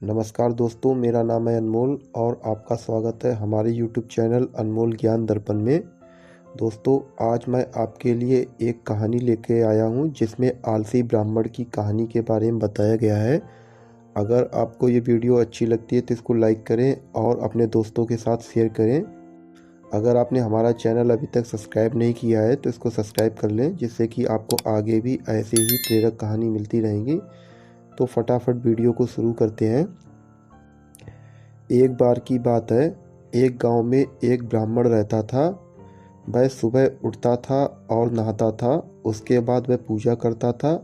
नमस्कार दोस्तों, मेरा नाम है अनमोल और आपका स्वागत है हमारे यूट्यूब चैनल अनमोल ज्ञान दर्पण में। दोस्तों, आज मैं आपके लिए एक कहानी लेके आया हूँ जिसमें आलसी ब्राह्मण की कहानी के बारे में बताया गया है। अगर आपको ये वीडियो अच्छी लगती है तो इसको लाइक करें और अपने दोस्तों के साथ शेयर करें। अगर आपने हमारा चैनल अभी तक सब्सक्राइब नहीं किया है तो इसको सब्सक्राइब कर लें, जिससे कि आपको आगे भी ऐसे ही प्रेरक कहानी मिलती रहेंगी। तो फटाफट वीडियो को शुरू करते हैं। एक बार की बात है, एक गांव में एक ब्राह्मण रहता था। वह सुबह उठता था और नहाता था। उसके बाद वह पूजा करता था।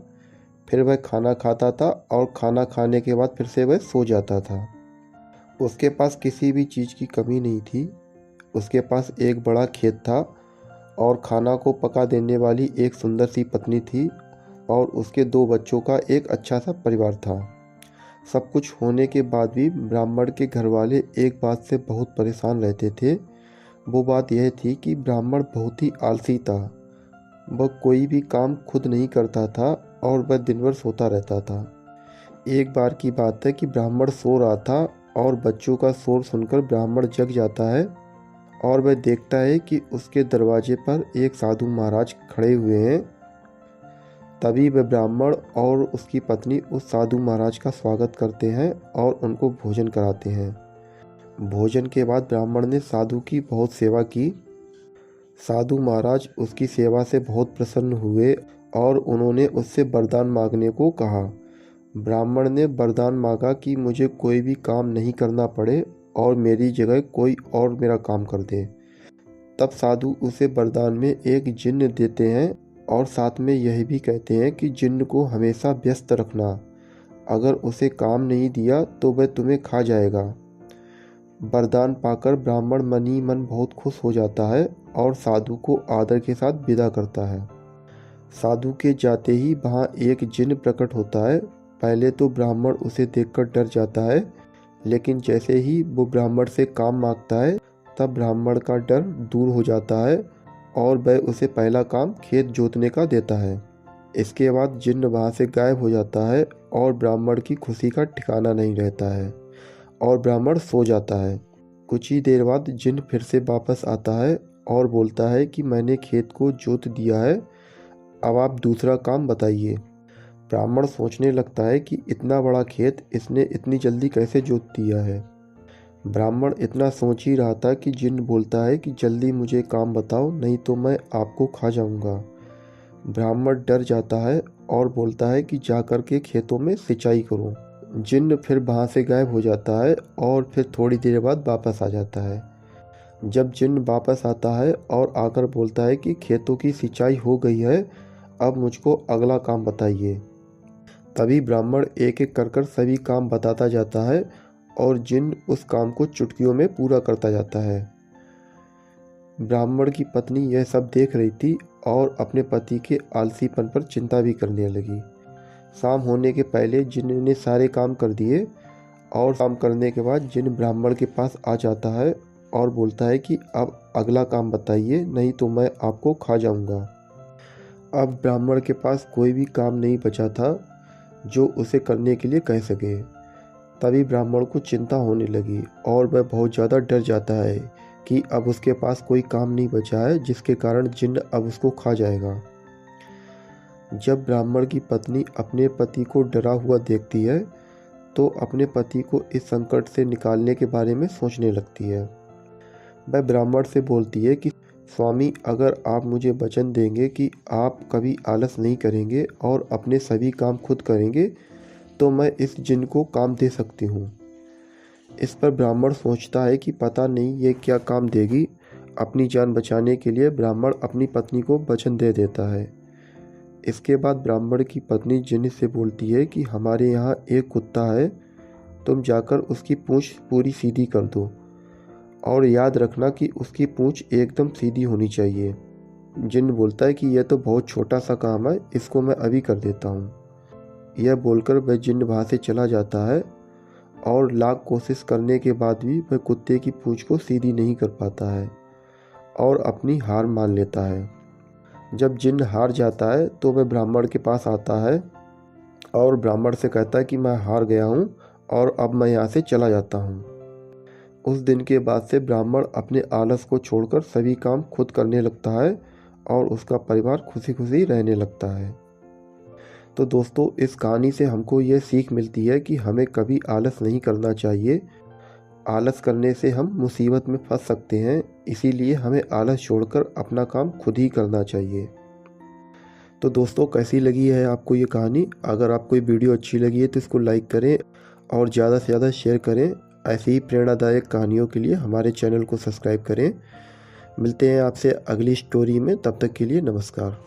फिर वह खाना खाता था और खाना खाने के बाद फिर से वह सो जाता था। उसके पास किसी भी चीज़ की कमी नहीं थी। उसके पास एक बड़ा खेत था और खाना को पका देने वाली एक सुंदर सी पत्नी थी और उसके 2 बच्चों का एक अच्छा सा परिवार था। सब कुछ होने के बाद भी ब्राह्मण के घरवाले एक बात से बहुत परेशान रहते थे। वो बात यह थी कि ब्राह्मण बहुत ही आलसी था। वह कोई भी काम खुद नहीं करता था और वह दिन भर सोता रहता था। एक बार की बात है कि ब्राह्मण सो रहा था और बच्चों का शोर सुनकर ब्राह्मण जग जाता है और वह देखता है कि उसके दरवाजे पर एक साधु महाराज खड़े हुए हैं। तभी वह ब्राह्मण और उसकी पत्नी उस साधु महाराज का स्वागत करते हैं और उनको भोजन कराते हैं। भोजन के बाद ब्राह्मण ने साधु की बहुत सेवा की। साधु महाराज उसकी सेवा से बहुत प्रसन्न हुए और उन्होंने उससे वरदान मांगने को कहा। ब्राह्मण ने वरदान मांगा कि मुझे कोई भी काम नहीं करना पड़े और मेरी जगह कोई और मेरा काम कर दे। तब साधु उसे वरदान में एक जिन्न देते हैं और साथ में यह भी कहते हैं कि जिन्न को हमेशा व्यस्त रखना। अगर उसे काम नहीं दिया तो वह तुम्हें खा जाएगा। वरदान पाकर ब्राह्मण मन ही मन बहुत खुश हो जाता है और साधु को आदर के साथ विदा करता है। साधु के जाते ही वहाँ एक जिन्न प्रकट होता है। पहले तो ब्राह्मण उसे देखकर डर जाता है, लेकिन जैसे ही वो ब्राह्मण से काम मांगता है तब ब्राह्मण का डर दूर हो जाता है और वह उसे पहला काम खेत जोतने का देता है। इसके बाद जिन्न वहाँ से गायब हो जाता है और ब्राह्मण की खुशी का ठिकाना नहीं रहता है और ब्राह्मण सो जाता है। कुछ ही देर बाद जिन्न फिर से वापस आता है और बोलता है कि मैंने खेत को जोत दिया है, अब आप दूसरा काम बताइए। ब्राह्मण सोचने लगता है कि इतना बड़ा खेत इसने इतनी जल्दी कैसे जोत दिया है। ब्राह्मण इतना सोच ही रहा था कि जिन्न बोलता है कि जल्दी मुझे काम बताओ, नहीं तो मैं आपको खा जाऊंगा। ब्राह्मण डर जाता है और बोलता है कि जाकर के खेतों में सिंचाई करो। जिन्न फिर वहाँ से गायब हो जाता है और फिर थोड़ी देर बाद वापस आ जाता है। जब जिन्न वापस आता है और आकर बोलता है कि खेतों की सिंचाई हो गई है, अब मुझको अगला काम बताइए। तभी ब्राह्मण एक एक कर सभी काम बताता जाता है और जिन्न उस काम को चुटकियों में पूरा करता जाता है। ब्राह्मण की पत्नी यह सब देख रही थी और अपने पति के आलसीपन पर चिंता भी करने लगी। शाम होने के पहले जिन्न ने सारे काम कर दिए और काम करने के बाद जिन्न ब्राह्मण के पास आ जाता है और बोलता है कि अब अगला काम बताइए, नहीं तो मैं आपको खा जाऊंगा। अब ब्राह्मण के पास कोई भी काम नहीं बचा था जो उसे करने के लिए कह सके। तभी ब्राह्मण को चिंता होने लगी और वह बहुत ज़्यादा डर जाता है कि अब उसके पास कोई काम नहीं बचा है जिसके कारण जिन्न अब उसको खा जाएगा। जब ब्राह्मण की पत्नी अपने पति को डरा हुआ देखती है तो अपने पति को इस संकट से निकालने के बारे में सोचने लगती है। वह ब्राह्मण से बोलती है कि स्वामी, अगर आप मुझे वचन देंगे कि आप कभी आलस नहीं करेंगे और अपने सभी काम खुद करेंगे तो मैं इस जिन्न को काम दे सकती हूँ। इस पर ब्राह्मण सोचता है कि पता नहीं ये क्या काम देगी। अपनी जान बचाने के लिए ब्राह्मण अपनी पत्नी को वचन दे देता है। इसके बाद ब्राह्मण की पत्नी जिन्न से बोलती है कि हमारे यहाँ एक कुत्ता है, तुम जाकर उसकी पूंछ पूरी सीधी कर दो और याद रखना कि उसकी पूंछ एकदम सीधी होनी चाहिए। जिन्न बोलता है कि यह तो बहुत छोटा सा काम है, इसको मैं अभी कर देता हूँ। यह बोलकर वह जिन्न वहाँ से चला जाता है और लाख कोशिश करने के बाद भी वह कुत्ते की पूंछ को सीधी नहीं कर पाता है और अपनी हार मान लेता है। जब जिन्न हार जाता है तो वह ब्राह्मण के पास आता है और ब्राह्मण से कहता है कि मैं हार गया हूँ और अब मैं यहाँ से चला जाता हूँ। उस दिन के बाद से ब्राह्मण अपने आलस को छोड़कर सभी काम खुद करने लगता है और उसका परिवार खुशी खुशी रहने लगता है। तो दोस्तों, इस कहानी से हमको ये सीख मिलती है कि हमें कभी आलस नहीं करना चाहिए। आलस करने से हम मुसीबत में फंस सकते हैं, इसीलिए हमें आलस छोड़कर अपना काम खुद ही करना चाहिए। तो दोस्तों, कैसी लगी है आपको ये कहानी? अगर आपको ये वीडियो अच्छी लगी है तो इसको लाइक करें और ज़्यादा से ज़्यादा शेयर करें। ऐसी ही प्रेरणादायक कहानियों के लिए हमारे चैनल को सब्सक्राइब करें। मिलते हैं आपसे अगली स्टोरी में, तब तक के लिए नमस्कार।